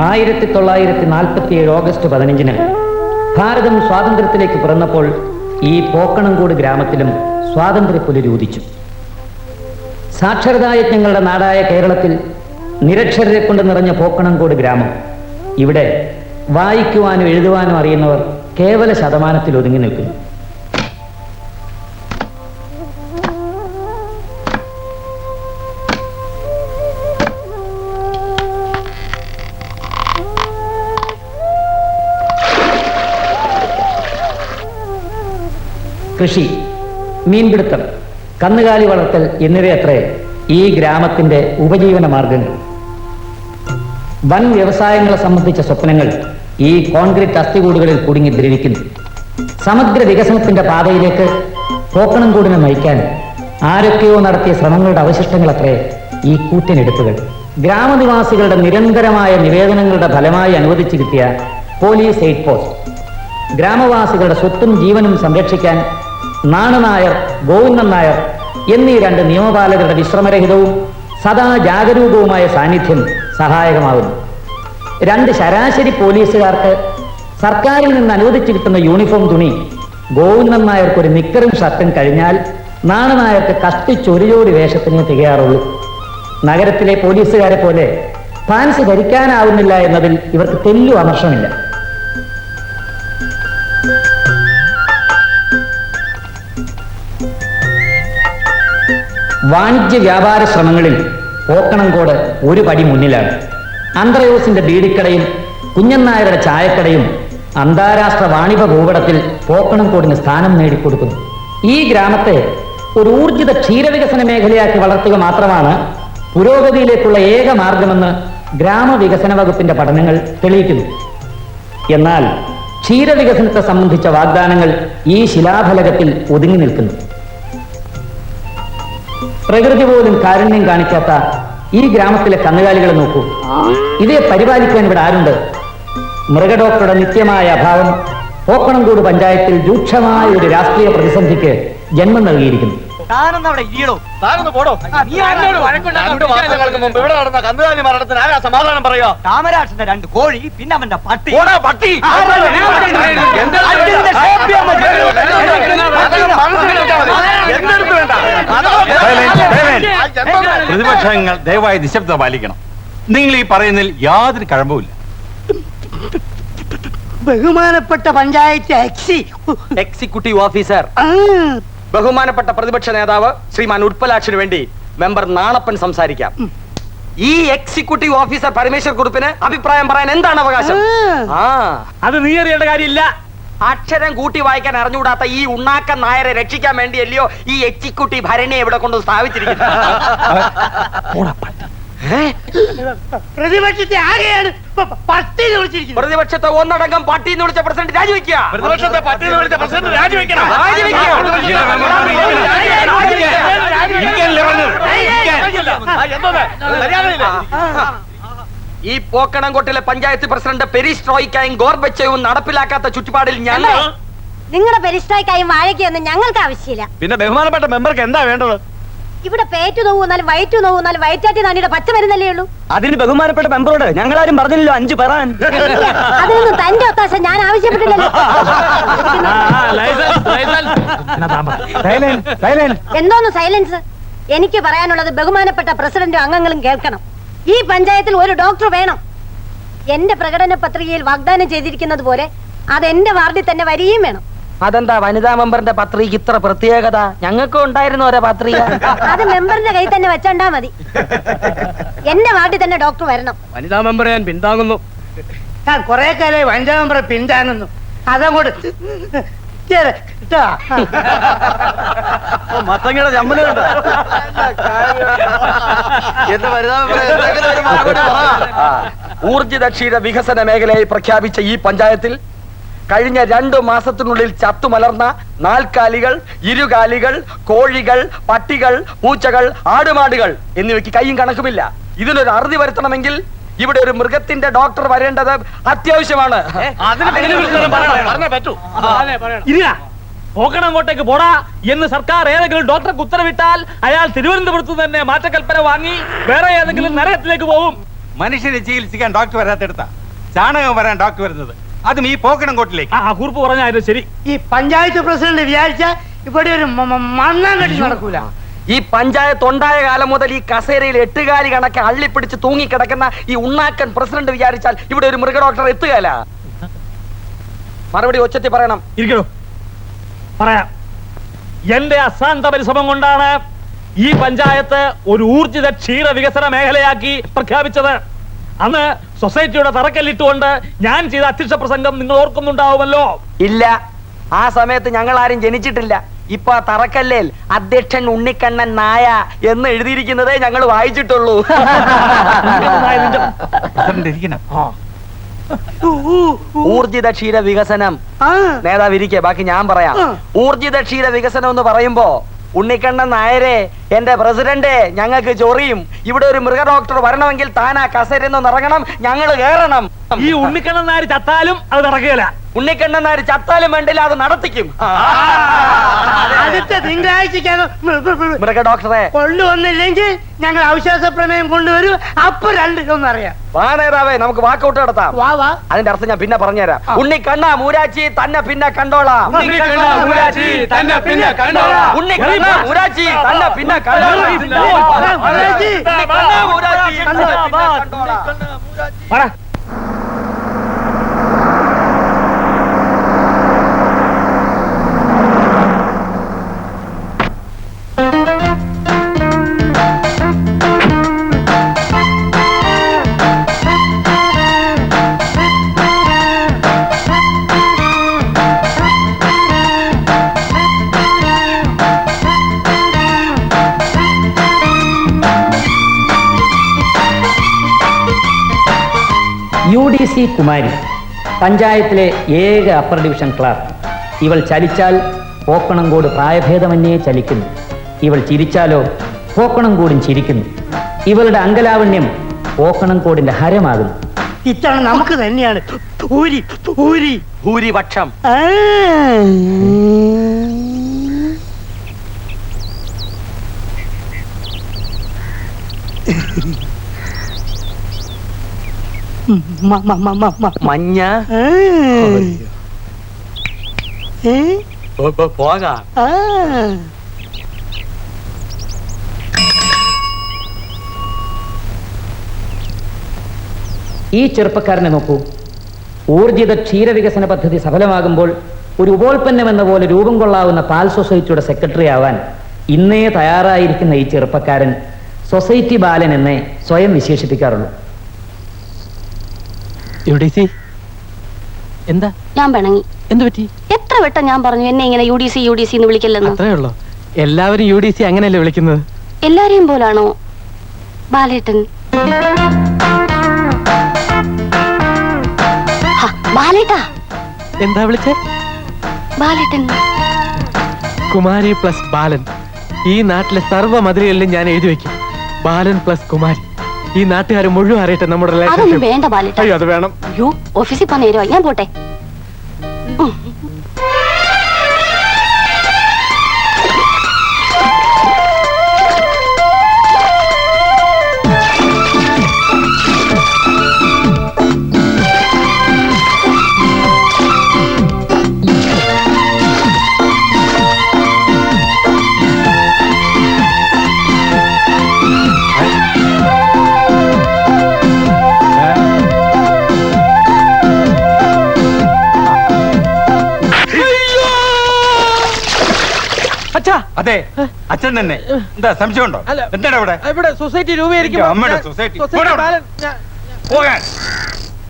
1947 August 15-ന് ഭാരതം സ്വാതന്ത്ര്യത്തിലേക്ക് പിറന്നപ്പോൾ ഈ പോക്കണംകോട് ഗ്രാമത്തിലും സ്വാതന്ത്ര്യപ്പുലരി ഉദിച്ചു. സാക്ഷരതായജ്ഞങ്ങളുടെ നാടായ കേരളത്തിൽ നിരക്ഷരരെ കൊണ്ട് നിറഞ്ഞ പോക്കണംകോട് ഗ്രാമം. ഇവിടെ വായിക്കുവാനും എഴുതുവാനും അറിയുന്നവർ കേവല ശതമാനത്തിൽ ഒതുങ്ങി നിൽക്കുന്നു. കൃഷി, മീൻപിടുത്തം, കന്നുകാലി വളർത്തൽ എന്നിവയത്രേ ഈ ഗ്രാമത്തിന്റെ ഉപജീവന മാർഗങ്ങൾ. വൻ വ്യവസായങ്ങളെ സംബന്ധിച്ച സ്വപ്നങ്ങൾ ഈ കോൺക്രീറ്റ് അസ്ഥികൂടുകളിൽ കുടുങ്ങി ദ്രവിക്കുന്നു. സമഗ്ര വികസനത്തിന്റെ പാതയിലേക്ക് പോക്കണംകോടിനെ നയിക്കാൻ ആരൊക്കെയോ നടത്തിയ ശ്രമങ്ങളുടെ അവശിഷ്ടങ്ങളത്രേ ഈ കൂറ്റനെടുപ്പുകൾ. ഗ്രാമനിവാസികളുടെ നിരന്തരമായ നിവേദനങ്ങളുടെ ഫലമായി അനുവദിച്ചു കിട്ടിയ പോലീസ് എയ്ഡ് പോസ്റ്റ്, ഗ്രാമവാസികളുടെ സ്വത്തും ജീവനും സംരക്ഷിക്കാൻ നാണനായർ, ഗോവിന്ദൻ നായർ എന്നീ രണ്ട് നിയമപാലകരുടെ വിശ്രമരഹിതവും സദാ ജാഗരൂകവുമായ സാന്നിധ്യം സഹായകമാകുന്നു. രണ്ട് ശരാശരി പോലീസുകാർക്ക് സർക്കാരിൽ നിന്ന് അനുവദിച്ചു കിട്ടുന്ന യൂണിഫോം തുണി ഗോവിന്ദൻ നായർക്ക് ഒരു നിക്കറും ഷർട്ടും കഴിഞ്ഞാൽ നാണനായർക്ക് കഷ്ടിച്ചൊരു ജോഡി വേഷത്തിന് തികയാറുള്ളൂ. നഗരത്തിലെ പോലീസുകാരെ പോലെ ഫാൻസ് ധരിക്കാനാവുന്നില്ല എന്നതിൽ ഇവർക്ക് തെല്ലു അമർഷമില്ല. വാണിജ്യ വ്യാപാര ശ്രമങ്ങളിൽ പോക്കണംകോട് ഒരു പടി മുന്നിലാണ്. അന്ത്രയോസിന്റെ ബീഡിക്കടയും കുഞ്ഞൻ നായരുടെ ചായക്കടയും അന്താരാഷ്ട്ര വാണിഭ ഭൂപടത്തിൽ പോക്കണംകോടിന് സ്ഥാനം നേടിക്കൊടുക്കുന്നു. ഈ ഗ്രാമത്തെ ഒരു ഊർജിത ക്ഷീരവികസന മേഖലയാക്കി വളർത്തുക മാത്രമാണ് പുരോഗതിയിലേക്കുള്ള ഏക മാർഗമെന്ന് ഗ്രാമവികസന വകുപ്പിന്റെ പഠനങ്ങൾ തെളിയിക്കുന്നു. എന്നാൽ ക്ഷീരവികസനത്തെ സംബന്ധിച്ച വാഗ്ദാനങ്ങൾ ഈ ശിലാഫലകത്തിൽ ഒതുങ്ങി നിൽക്കുന്നു. പ്രകൃതി പോലും കാരുണ്യം കാണിക്കാത്ത ഈ ഗ്രാമത്തിലെ കന്നുകാലികളെ നോക്കൂ. ഇവയെ പരിപാലിക്കാൻ ഇവിടെ ആരുണ്ട്? മൃഗഡോക്ടറുടെ നിത്യമായ അഭാവം പോക്കണംകോട് പഞ്ചായത്തിൽ രൂക്ഷമായ ഒരു രാഷ്ട്രീയ പ്രതിസന്ധിക്ക് ജന്മം നൽകിയിരിക്കുന്നു. സമാധാനം പറയാ. കാമരാജന്റെ 2 കോഴി, പിന്നെ അവന്റെ പട്ടി. പ്രതിപക്ഷങ്ങൾ ദയവായി നിശബ്ദത പാലിക്കണം. നിങ്ങൾ ഈ പറയുന്നതിൽ യാതൊരു കഴമ്പുമില്ല. ബഹുമാനപ്പെട്ട പഞ്ചായത്ത് എക്സിക്യൂട്ടീവ് ഓഫീസർ, ബഹുമാനപ്പെട്ട പ്രതിപക്ഷ നേതാവ് ശ്രീമാൻ ഉൽപ്പലാക്ഷന് വേണ്ടി മെമ്പർ നാണപ്പൻ സംസാരിക്കാം. ഈ എക്സിക്യൂട്ടീവ് ഓഫീസർ പരമേശ്വർ കുറുപ്പിന് അഭിപ്രായം പറയാൻ എന്താണ് അവകാശം? അത് നീ അറിയേണ്ട കാര്യമില്ല. അക്ഷരം കൂട്ടി വായിക്കാൻ അറിഞ്ഞുകൂടാത്ത ഈ ഉണ്ണാക്ക നായരെ രക്ഷിക്കാൻ വേണ്ടിയല്ലയോ ഈ എക്സിക്യൂട്ടീവ് ഭരണയെ ഇവിടെ കൊണ്ട് സ്ഥാപിച്ചിരിക്കുന്നത്. പ്രതിപക്ഷത്തെ ആകെയാണ് പട്ടി വിളിച്ചിരിക്കുന്നത്. പ്രതിപക്ഷത്തെ ഒന്നടങ്കം പട്ടി എന്ന് വിളിച്ച പ്രസിഡന്റ് രാജിവെക്കുക. പ്രതിപക്ഷത്തെ പട്ടി എന്ന് വിളിച്ച പ്രസിഡന്റ് രാജിവെക്കണം. ഈ പോക്കണംകോട്ടിലെ പഞ്ചായത്ത് പ്രസിഡന്റ് പെരിസ്ട്രോയിക്കായും ഗോർബച്ചയും നടപ്പിലാക്കാത്ത ചുറ്റുപാടിൽ ഞങ്ങൾ നിങ്ങളുടെ പെരിസ്ട്രോയിക്കായും വാഴയ്ക്കൊന്നും ഞങ്ങൾക്ക് ആവശ്യമില്ല. പിന്നെ ബഹുമാനപ്പെട്ട മെമ്പർക്ക് എന്താ വേണ്ടത്? ഇവിടെ പേറ്റു നോവുന്നാലും വയറ്റു നോവുന്നാലും വയറ്റാറ്റി നാണിയുടെ പച്ച മരുന്നല്ലേ ഉള്ളൂ. അതിന് ബഹുമാനപ്പെട്ട മെമ്പറോട് ഞങ്ങളാരും പറഞ്ഞില്ലല്ലോ 5 പറയാൻ. അതിനൊന്നും തന്റെ ഒത്താശ ഞാൻ ആവശ്യപ്പെട്ടില്ലല്ലോ. എന്തോന്ന് സൈലൻസ്? എനിക്ക് പറയാനുള്ളത് ബഹുമാനപ്പെട്ട പ്രസിഡന്റും അംഗങ്ങളും കേൾക്കണം. ഈ പഞ്ചായത്തിൽ ഒരു ഡോക്ടർ വേണം. എന്റെ പ്രകടന പത്രികയിൽ വാഗ്ദാനം ചെയ്തിരിക്കുന്നത് പോലെ അത് എന്റെ വാർഡിൽ തന്നെ വരികയും വേണം. അതെന്താ വനിതാ മെമ്പറിന്റെ പത്രിക ഇത്ര പ്രത്യേകത? ഞങ്ങൾക്ക് ഉണ്ടായിരുന്നു ഓരോ പത്രിക. അത് മെമ്പറിന്റെ കയ്യിൽ തന്നെ വെച്ചോണ്ടാ മതി. എന്റെ വാർഡിൽ തന്നെ ഡോക്ടർ വരണം. വനിതാ മെമ്പറെ ഞാൻ പിന്താങ്ങുന്നു. ഞാൻ കുറെ കാലമായി വനിതാ മെമ്പറെ പിന്താങ്ങുന്നു. അതങ്ങോട്ട് മത്തങ്ങയുടെ ചമ്മലുണ്ട്. ഊർജിത ക്ഷീര വികസന മേഖലയായി പ്രഖ്യാപിച്ച ഈ പഞ്ചായത്തിൽ കഴിഞ്ഞ 2 മാസത്തിനുള്ളിൽ ചത്തുമലർന്ന നാൽക്കാലികൾ, ഇരുകാലികൾ, കോഴികൾ, പട്ടികൾ, പൂച്ചകൾ, ആടുമാടുകൾ എന്നിവയ്ക്ക് കയ്യും കണക്കുമില്ല. ഇതിനൊരു അറുതി വരുത്തണമെങ്കിൽ ഇവിടെ ഒരു മൃഗത്തിന്റെ ഡോക്ടർ വരേണ്ടത് അത്യാവശ്യമാണ്. പോക്കണംകോട്ടേക്ക് പോടാ എന്ന് സർക്കാർ ഏതെങ്കിലും ഡോക്ടർക്ക് ഉത്തരവിട്ടാൽ അയാൾ തിരുവനന്തപുരത്ത് തന്നെ മാറ്റക്കൽപ്പന വാങ്ങി വേറെ ഏതെങ്കിലും നരകത്തിലേക്ക് പോകും. മനുഷ്യനെ ചികിത്സിക്കാൻ ഡോക്ടർ വരാത്തെടുത്ത ചാണകം വരാൻ ഡോക്ടർ വരുന്നത്, അതും ഈ പോക്കണം കോട്ടിലേക്ക്. ആ കുറിപ്പ് പറഞ്ഞായിരുന്നു ശരി. ഈ പഞ്ചായത്ത് പ്രസിഡന്റ് വിചാരിച്ച ഇവിടെ ഒരു മണ്ണാൻ കെട്ടി നടക്കൂല. ഈ പഞ്ചായത്ത് ഉണ്ടായ കാലം മുതൽ ഈ കസേരയിൽ 8 കാലി കണക്കെ അള്ളിപ്പിടിച്ച് തൂങ്ങിക്കിടക്കുന്ന ഈ ഉണ്ണാക്കൻ പ്രസിഡന്റ് വിചാരിച്ചാൽ ഇവിടെ ഒരു മൃഗ ഡോക്ടർ എത്തുകയല്ല. മറുപടി ഒച്ചത്തി പറയണം. ഇരിക്കണോ പറയാം. എന്റെ അശാന്ത പരിശ്രമം കൊണ്ടാണ് ഈ പഞ്ചായത്ത് ഒരു ഊർജിത ക്ഷീര വികസന മേഖലയാക്കി പ്രഖ്യാപിച്ചത്. അന്ന് സൊസൈറ്റിയുടെ തറക്കല്ലിട്ടുകൊണ്ട് ഞാൻ ചെയ്ത അധ്യക്ഷ പ്രസംഗം നിങ്ങൾ ഓർക്കുന്നുണ്ടാവുമല്ലോ. ഇല്ല, ആ സമയത്ത് ഞങ്ങൾ ആരും ജനിച്ചിട്ടില്ല. ഇപ്പൊ തറക്കല്ലേൽ അധ്യക്ഷൻ ഉണ്ണിക്കണ്ണൻ നായ എന്ന് എഴുതിയിരിക്കുന്നതേ ഞങ്ങൾ വായിച്ചിട്ടുള്ളൂ. ഊർജിത ക്ഷീര വികസനം നേതാവ് ഇരിക്കെ, ബാക്കി ഞാൻ പറയാം. ഊർജിത ക്ഷീര വികസനം എന്ന് പറയുമ്പോ ഉണ്ണിക്കണ്ണൻ നായരെ, എന്റെ പ്രസിഡന്റ്, ഞങ്ങൾക്ക് ചൊറിയും. ഇവിടെ ഒരു മൃഗ ഡോക്ടർ വരണമെങ്കിൽ താൻ ആ കസേരന്ന് ഇറങ്ങണം, ഞങ്ങൾ കേറണം. ഈ ഉണ്ണിക്കണ്ണൻ നായർ ചത്താലും അത് നടക്കുകയില്ല. ഉണ്ണിക്കണ്ണൻ നായർ ചത്താലും വേണ്ടില്ല, അത് നടത്തിക്കും. അടുത്ത തിങ്കളാഴ്ചക്കാണ് മൃഗ ഡോക്ടറെ കൊണ്ടുവന്നില്ലെങ്കിൽ ഞങ്ങൾ അവിശ്വാസ പ്രമേയം കൊണ്ടുവരും. അപ്പൊ രണ്ടിലൊന്നറിയാം. വാ നേതാവേ, നമുക്ക് വാക്കൗട്ട് നടത്താം. വാ വാ. അതിന്റെ അർത്ഥം ഞാൻ പിന്നെ പറഞ്ഞുതരാം. ഉണ്ണിക്കണ്ണ മൂരാച്ചി തന്നെ പിന്നെ കണ്ടോളാം. ഉണ്ണിക്കണ്ണ മൂരാച്ചി തന്നെ പിന്നെ കണ്ടോളാം. ഉണ്ണിക്കണ്ണ മൂരാച്ചി തന്നെ പിന്നെ കണ്ടോളാം. മൂരാച്ചി. ഉണ്ണിക്കണ്ണ മൂരാച്ചി തന്നെ പിന്നെ കണ്ടോളാം. പറ. UDC കുമാരി, പഞ്ചായത്തിലെ ഏക അപ്പർ ഡിവിഷൻ ക്ലാർക്ക്. ഇവൾ ചലിച്ചാൽ പോക്കണംകോട് പ്രായഭേദമന്യേ ചലിക്കുന്നു. ഇവൾ ചിരിച്ചാലോ പോക്കണംകോടും ചിരിക്കുന്നു. ഇവളുടെ അങ്കലാവണ്യം പോക്കണംകോടിന്റെ ഹരമാകുന്നു. ഇത്തവണ നമുക്ക് തന്നെയാണ് ഊരി ഊരി ഭൂരിപക്ഷം. മഞ്ഞ പോകാം. ഈ ചെറുപ്പക്കാരനെ നോക്കൂ. ഊർജിത ക്ഷീരവികസന പദ്ധതി സഫലമാകുമ്പോൾ ഒരു ഉപോൽപ്പന്നം എന്ന പോലെ രൂപം കൊള്ളാവുന്ന പാൽ സൊസൈറ്റിയുടെ സെക്രട്ടറി ആവാൻ ഇന്നേ തയ്യാറായിരിക്കുന്ന ഈ ചെറുപ്പക്കാരൻ സൊസൈറ്റി ബാലൻ എന്നേ സ്വയം വിശേഷിപ്പിക്കാറുള്ളൂ. എന്താ ഞാൻ പിണങ്ങി. എന്ത് പറ്റി? എത്ര വട്ടം ഞാൻ പറഞ്ഞു എന്നെ ഇങ്ങനെ UDC എന്ന് വിളിക്കല്ലെന്ന്. അത്രേ ഉള്ളൂ. എല്ലാവരും UDC അങ്ങനെയല്ലേ വിളിക്കുന്നത്? എല്ലാരെയും പോലാണോ ബാലേട്ടൻ? ബാലേട്ടാ. എന്താ വിളിച്ചേ? ബാലേട്ടൻ. കുമാരി പ്ലസ് ബാലൻ. ഈ നാട്ടിലെ സർവ്വ മതിലുകളിലും ഞാൻ എഴുതി വെക്കും ബാലൻ പ്ലസ് കുമാരി. ഈ നാട്ടുകാർ മുഴുവൻ അറിയട്ടെ നമ്മുടെ അതൊന്നും വേണ്ട ബാലേട്ട. അയ്യോ, അത് വേണം. അയ്യോ, ഓഫീസിൽ പോകാൻ നേരമായി, ഞാൻ പോട്ടെ. അതെ, അച്ഛൻ തന്നെ. എന്താ സംശയമുണ്ടോ? എന്താണ് ഇവിടെ ഇവിടെ സൊസൈറ്റി രൂപീകരിക്കും. അമ്മയുടെ സൊസൈറ്റി പോകാൻ